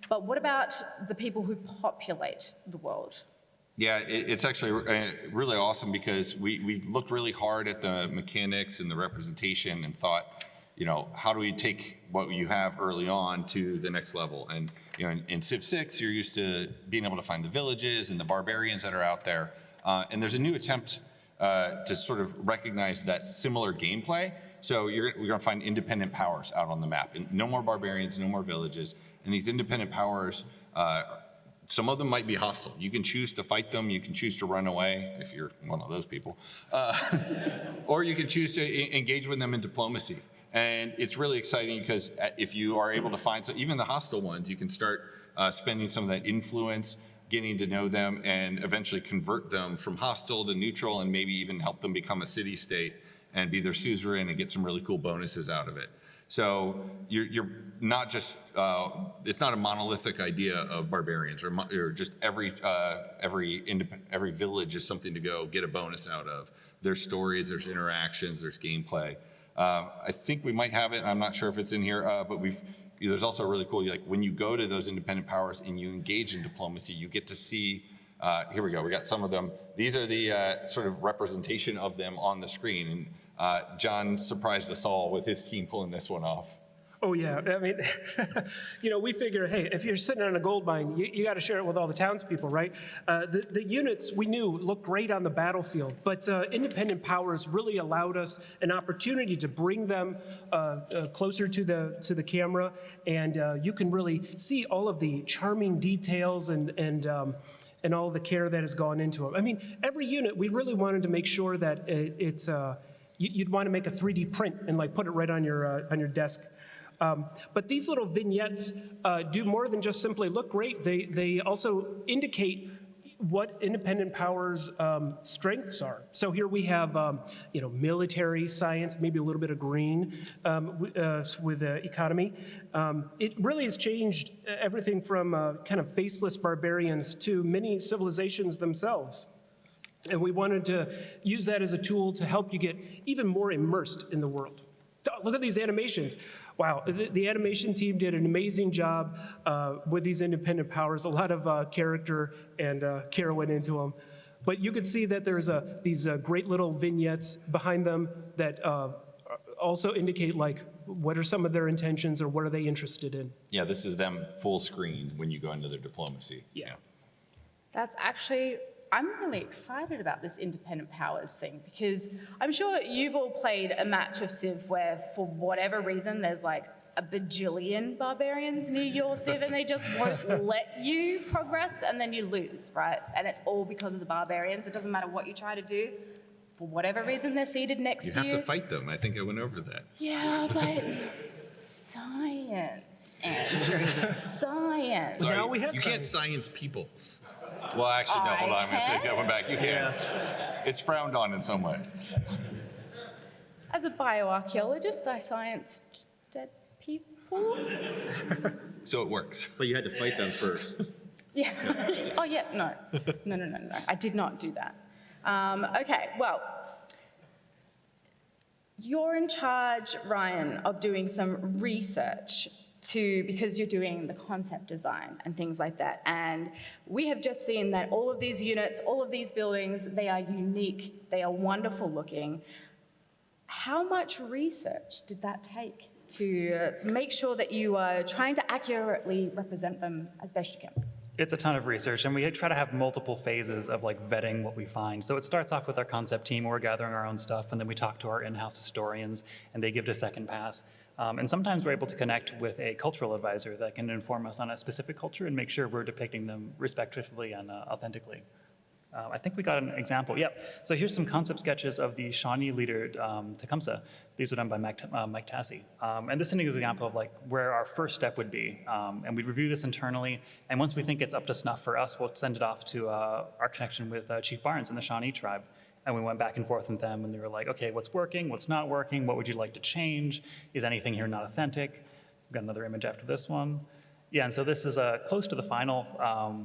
But what about the people who populate the world? Yeah, it's actually really awesome because we looked really hard at the mechanics and the representation and thought, you know, how do we take what you have early on to the next level? And, you know, in Civ 6, you're used to being able to find the villages and the barbarians that are out there. And there's a new attempt to sort of recognize that similar gameplay. So we're going to find independent powers out on the map. And no more barbarians, no more villages. And these independent powers, some of them might be hostile. You can choose to fight them. You can choose to run away if you're one of those people. Or you can choose to engage with them in diplomacy. And it's really exciting because if you are able to find, so even the hostile ones, you can start spending some of that influence, getting to know them, and eventually convert them from hostile to neutral, and maybe even help them become a city-state and be their suzerain and get some really cool bonuses out of it. So you're not just, it's not a monolithic idea of barbarians or just every village is something to go get a bonus out of. There's stories, there's interactions, there's gameplay. I think we might have it, I'm not sure if it's in here, but there's also really cool, like when you go to those independent powers and you engage in diplomacy, you get to see, here we go, we got some of them. These are the sort of representation of them on the screen. And John surprised us all with his team pulling this one off. Oh yeah, I mean, you know, we figure, hey, if you're sitting on a gold mine, you got to share it with all the townspeople, right? The units we knew looked great on the battlefield, but independent powers really allowed us an opportunity to bring them closer to the camera, and you can really see all of the charming details and all the care that has gone into it. I mean, every unit, we really wanted to make sure that you'd want to make a 3D print and like put it right on your desk. But these little vignettes do more than just simply look great. They also indicate what independent powers' strengths are. So here we have, you know, military science, maybe a little bit of green with economy. It really has changed everything from kind of faceless barbarians to many civilizations themselves. And we wanted to use that as a tool to help you get even more immersed in the world. Look at these animations. Wow, the animation team did an amazing job with these independent powers. A lot of character and care went into them. But you could see that there's these great little vignettes behind them that also indicate like what are some of their intentions or what are they interested in. Yeah, this is them full screen when you go into their diplomacy. Yeah. That's actually, I'm really excited about this independent powers thing because I'm sure you've all played a match of Civ where for whatever reason there's like a bajillion barbarians near your Civ and they just won't let you progress and then you lose, right? And it's all because of the barbarians. It doesn't matter what you try to do. For whatever reason, they're seated next to you. You have to fight them. I think I went over that. Yeah, but science, Andrew, science. Sorry, you can't science people. Well, actually, no, hold on. I'm going to take that one back. You can. It's frowned on in some ways. As a bioarchaeologist, I scienced dead people. So it works. But you had to fight them first. Yeah. Oh, yeah. No. I did not do that. Okay, well, you're in charge, Ryan, of doing some research because you're doing the concept design and things like that. And we have just seen that all of these units, all of these buildings, they are unique, they are wonderful looking. How much research did that take to make sure that you are trying to accurately represent them as best you can? It's a ton of research, and we try to have multiple phases of like vetting what we find. So it starts off with our concept team, where we're gathering our own stuff, and then we talk to our in-house historians, and they give it a second pass. And sometimes we're able to connect with a cultural advisor that can inform us on a specific culture and make sure we're depicting them respectfully and authentically. I think we got an example. Yep. So here's some concept sketches of the Shawnee leader, Tecumseh. These were done by Mike Tassi. And this is an example of like where our first step would be. And we'd review this internally. And once we think it's up to snuff for us, we'll send it off to our connection with Chief Barnes and the Shawnee tribe. And we went back and forth with them, and they were like, okay, what's working, what's not working, what would you like to change? Is anything here not authentic? We've got another image after this one. Yeah, and so this is close to the final.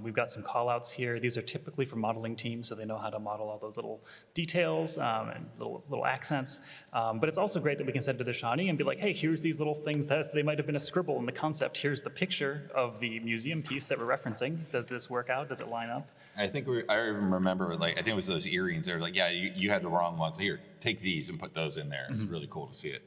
We've got some call-outs here. These are typically for modeling teams, so they know how to model all those little details and little accents. But it's also great that we can send to the Shawnee and be like, hey, here's these little things that they might have been a scribble in the concept. Here's the picture of the museum piece that we're referencing. Does this work out? Does it line up? I think I even remember, like, I think it was those earrings. They were like, yeah, you had the wrong ones. Here, take these and put those in there. It's really cool to see it.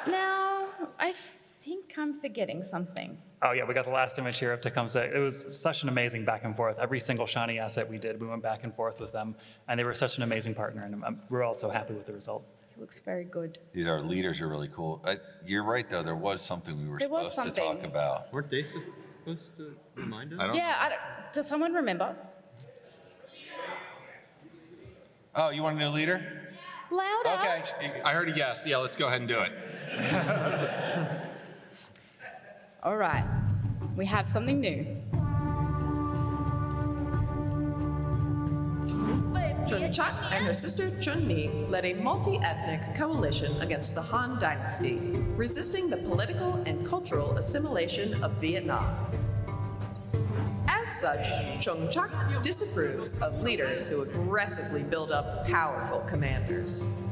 Now, I think I'm forgetting something. Oh yeah, we got the last image here of Tecumseh. It was such an amazing back and forth. Every single Shawnee asset we did, we went back and forth with them, and they were such an amazing partner, and we're all so happy with the result. It looks very good. These our leaders are really cool. You're right, though. There was something we were There was supposed to talk something. about. Weren't they supposed to remind us? I don't Yeah, does someone remember? Oh, you want a new leader? Louder. Okay, I heard a yes. Yeah, let's go ahead and do it. All right, we have something new. Chun-Chak and her sister Chun-Mi led a multi-ethnic coalition against the Han Dynasty, resisting the political and cultural assimilation of Vietnam. As such, Chun-Chak disapproves of leaders who aggressively build up powerful commanders.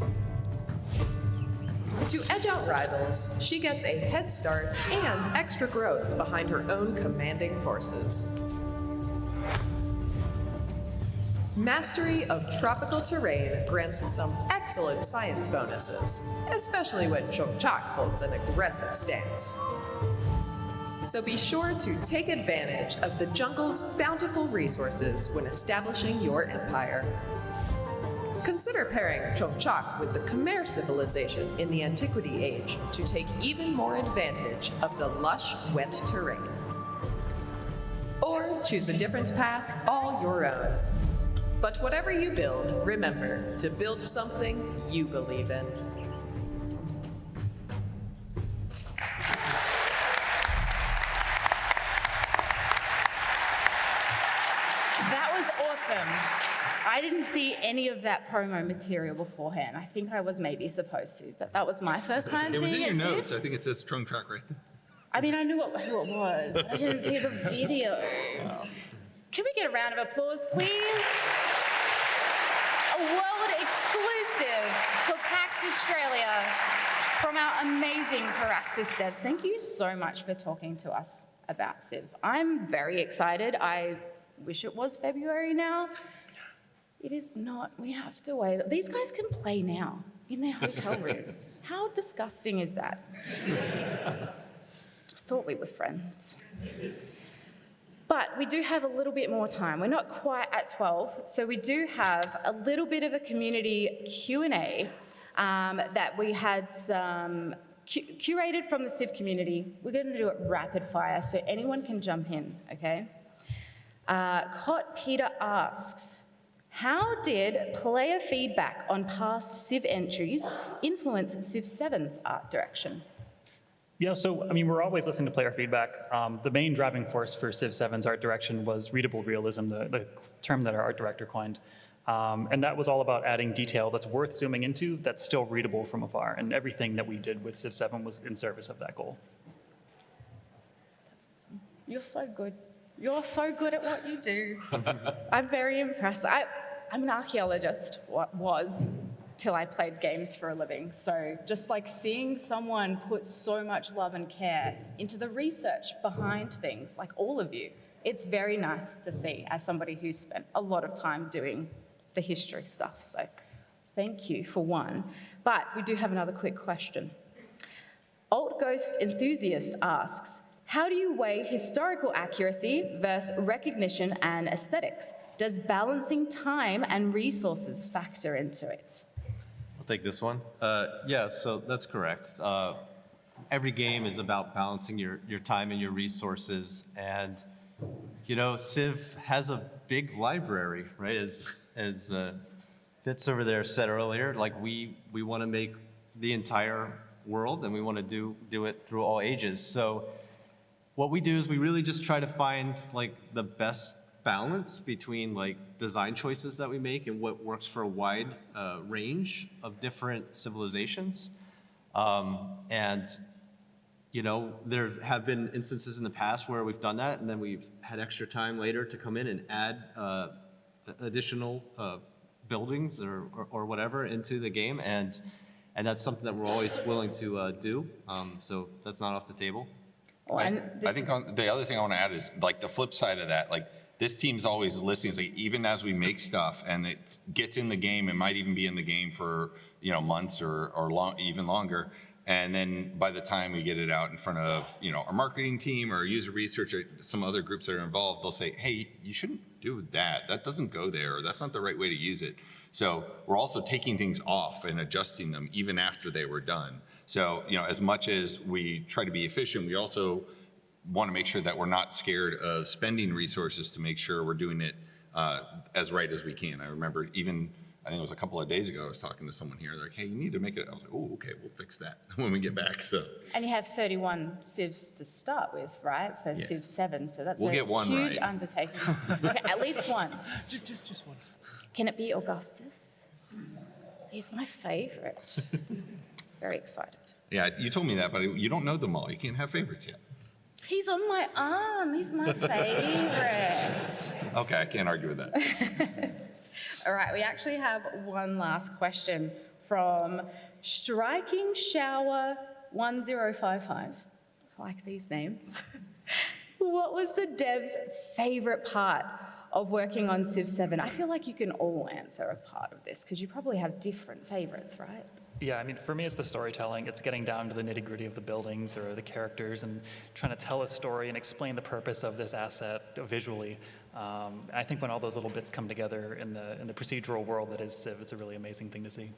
To edge out rivals, she gets a head start and extra growth behind her own commanding forces. Mastery of tropical terrain grants some excellent science bonuses, especially when Chun-Chak holds an aggressive stance. So be sure to take advantage of the jungle's bountiful resources when establishing your empire. Consider pairing Chun-Chak with the Khmer civilization in the Antiquity Age to take even more advantage of the lush, wet terrain. Or choose a different path all your own. But whatever you build, remember to build something you believe in. That was awesome. I didn't see any of that promo material beforehand. I think I was maybe supposed to, but that was my first time It was in seeing your it notes. too. I think it says Trunk Track right there. I mean, I knew who it was, but I didn't see the video. Can we get a round of applause, please? A world exclusive for PAX Australia from our amazing Firaxis devs. Thank you so much for talking to us about Civ. I'm very excited. I wish it was February now. It is not. We have to wait. These guys can play now in their hotel room. How disgusting is that? Thought we were friends. But we do have a little bit more time. We're not quite at 12, so we do have a little bit of a community Q&A that we had curated from the Civ community. We're going to do it rapid fire, so anyone can jump in, okay? Cot Peter asks, how did player feedback on past Civ entries influence Civ VII's art direction? Yeah, so, I mean, we're always listening to player feedback. The main driving force for Civ VII's art direction was readable realism, the term that our art director coined. And that was all about adding detail that's worth zooming into, that's still readable from afar. And everything that we did with Civ VII was in service of that goal. That's awesome. You're so good. You're so good at what you do. I'm very impressed. I'm an archaeologist, was, till I played games for a living. So just like seeing someone put so much love and care into the research behind things, like all of you, it's very nice to see as somebody who spent a lot of time doing the history stuff. So thank you for one. But we do have another quick question. Alt Ghost Enthusiast asks, how do you weigh historical accuracy versus recognition and aesthetics? Does balancing time and resources factor into it? I'll take this one. Yeah, so that's correct. Every game is about balancing your time and your resources. And, you know, Civ has a big library, right? As Fitz over there said earlier, like we want to make the entire world and we want to do it through all ages. So what we do is we really just try to find like the best balance between like design choices that we make and what works for a wide range of different civilizations. And there have been instances in the past where we've done that, and then we've had extra time later to come in and add additional buildings or whatever into the game, and that's something that we're always willing to do. So that's not off the table. Well, I think the other thing I want to add is like the flip side of that, like this team's always listening. It's like even as we make stuff and it gets in the game, it might even be in the game for months or even longer. And then by the time we get it out in front of our marketing team or user research or some other groups that are involved, they'll say, hey, you shouldn't do that. That doesn't go there. Or that's not the right way to use it. So we're also taking things off and adjusting them even after they were done. So as much as we try to be efficient, we also want to make sure that we're not scared of spending resources to make sure we're doing it as right as we can. I remember I think it was a couple of days ago, I was talking to someone here, they're like, hey, you need to make it. I was like, oh, okay, we'll fix that when we get back. So. And you have 31 civs to start with, right, for Civ VII, so that's We'll get one huge right. undertaking. Okay, at least one. Just one. Can it be Augustus? He's my favorite. Very excited. Yeah, you told me that, but you don't know them all. You can't have favorites yet. He's on my arm. He's my favorite. Okay, I can't argue with that. All right, we actually have one last question from Striking Shower 1055. I like these names. What was the dev's favorite part of working on Civ VII? I feel like you can all answer a part of this because you probably have different favorites, right? Yeah, I mean, for me, it's the storytelling. It's getting down to the nitty-gritty of the buildings or the characters and trying to tell a story and explain the purpose of this asset visually. I think when all those little bits come together in the procedural world that is Civ, it's a really amazing thing to see.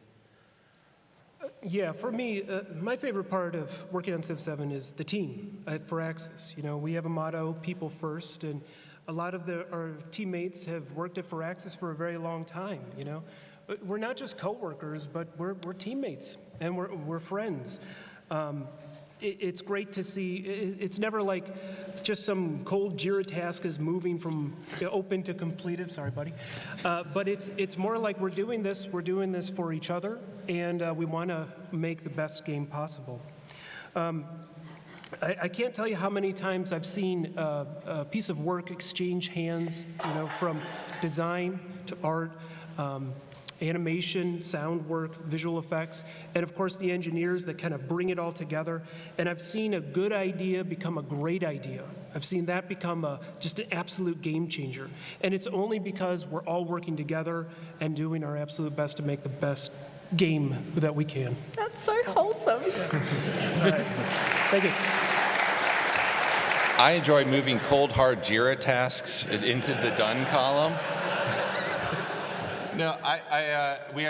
Yeah, for me, my favorite part of working on Civ VII is the team at Firaxis. We have a motto, people first, and a lot of our teammates have worked at Firaxis for a very long time, We're not just co-workers, but we're teammates, and we're friends. It's great to see. It's never like just some cold Jira task is moving from open to completed. Sorry, buddy. But it's more like we're doing this for each other, and we want to make the best game possible. I can't tell you how many times I've seen a piece of work exchange hands, from design to art, animation, sound work, visual effects, and of course the engineers that kind of bring it all together. And I've seen a good idea become a great idea. I've seen that become just an absolute game changer. And it's only because we're all working together and doing our absolute best to make the best game that we can. That's so wholesome. All right. Thank you. I enjoy moving cold, hard Jira tasks into the done column. No, we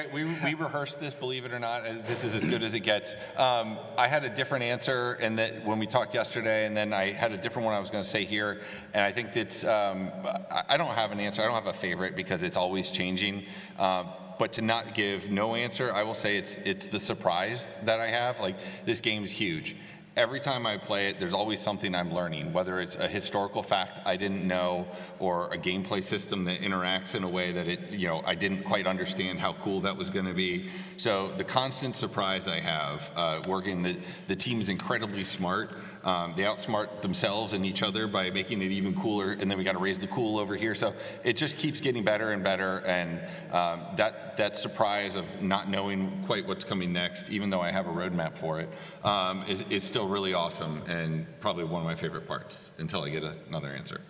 rehearsed this, believe it or not. This is as good as it gets. I had a different answer and that when we talked yesterday, and then I had a different one I was going to say here. And I think that's, I don't have an answer. I don't have a favorite because it's always changing. But to not give no answer, I will say it's the surprise that I have. Like, this game is huge. Every time I play it, there's always something I'm learning, whether it's a historical fact I didn't know or a gameplay system that interacts in a way that I didn't quite understand how cool that was going to be. So the constant surprise I have working, the team is incredibly smart. They outsmart themselves and each other by making it even cooler, and then we got to raise the cool over here. So it just keeps getting better and better, and that surprise of not knowing quite what's coming next, even though I have a roadmap for it, is still really awesome and probably one of my favorite parts until I get another answer.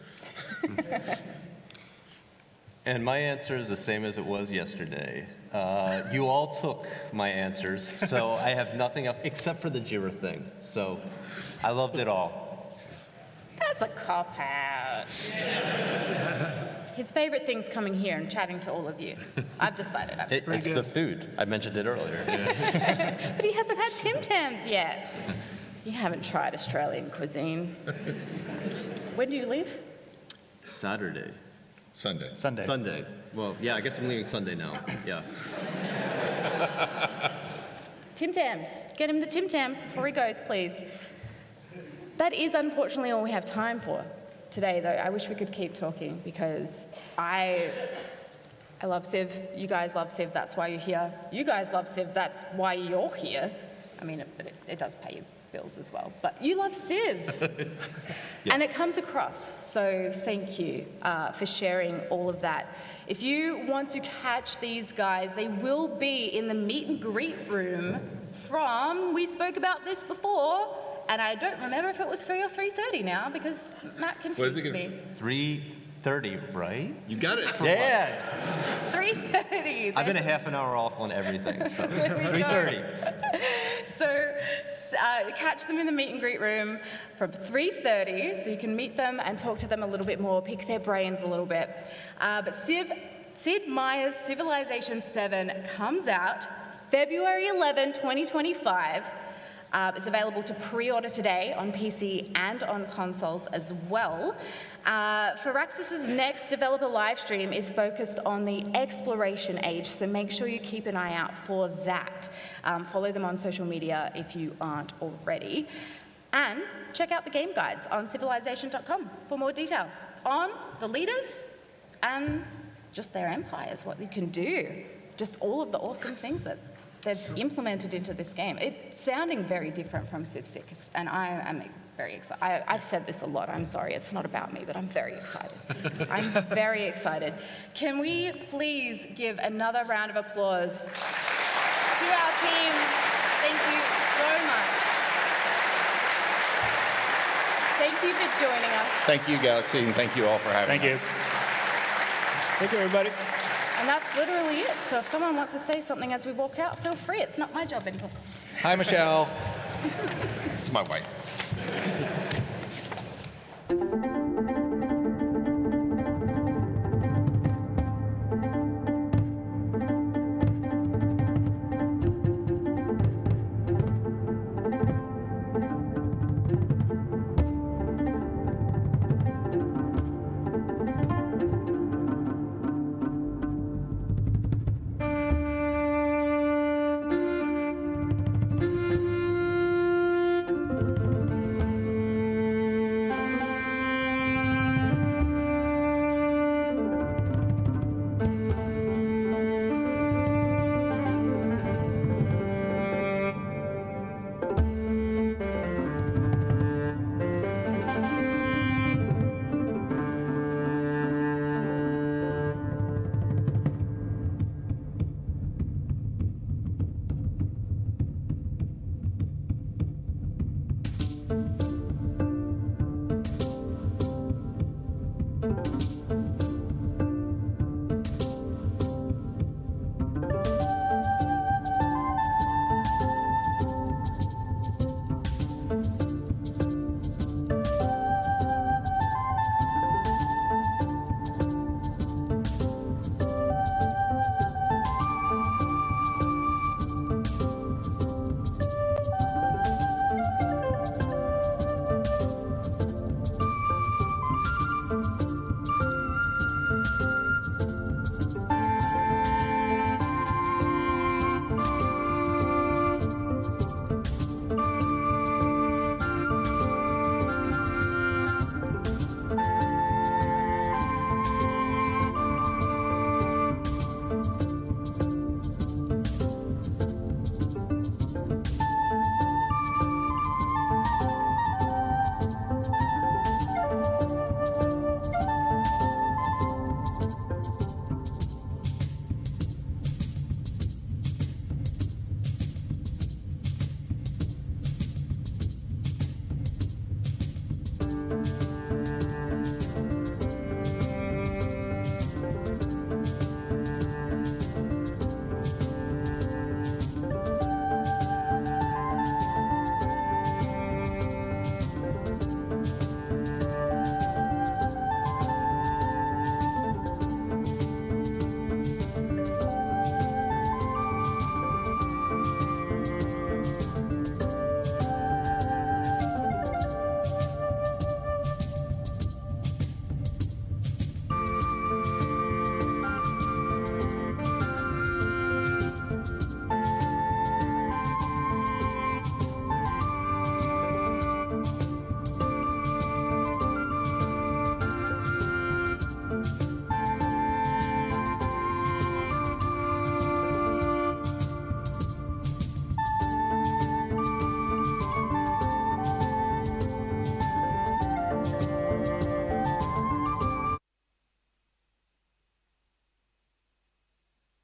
And my answer is the same as it was yesterday. You all took my answers, so I have nothing else except for the Jira thing. So I loved it all. That's a cop-out. His favorite thing's coming here and chatting to all of you. I've decided. It's the food. I mentioned it earlier. But he hasn't had Tim Tams yet. You haven't tried Australian cuisine. When do you leave? Saturday. Sunday. Well, yeah, I guess I'm leaving Sunday now. Yeah. Tim Tams. Get him the Tim Tams before he goes, please. That is unfortunately all we have time for today, though, I wish we could keep talking because I love Civ. You guys love Civ. That's why you're here. You guys love Civ. That's why you're here. I mean, it does pay your bills as well. But you love Civ. And it comes across. So thank you for sharing all of that. If you want to catch these guys, they will be in the meet and greet room we spoke about this before, and I don't remember if it was 3 or 3:30 now because Matt confused me. 3:30, right? You got it. Yeah. 3:30. I've been a half an hour off on everything, so 3:30. So catch them in the meet and greet room from 3:30 so you can meet them and talk to them a little bit more, pick their brains a little bit. But Sid Meier's Civilization VII comes out February 11, 2025. It's available to pre-order today on PC and on consoles as well. Firaxis' next developer live stream is focused on the exploration age, so make sure you keep an eye out for that. Follow them on social media if you aren't already. And check out the game guides on civilization.com for more details on the leaders and just their empires, what you can do, just all of the awesome things that they've implemented into this game. It's sounding very different from Civ VI, and I am very excited. I've said this a lot, I'm sorry, it's not about me, but I'm very excited. I'm very excited. Can we please give another round of applause to our team? Thank you so much. Thank you for joining us. Thank you, Galaxy, and thank you all for having us. Thank you. Thank you, everybody. And that's literally it. So if someone wants to say something as we walk out, feel free. It's not my job anymore. Hi, Michelle. It's my wife.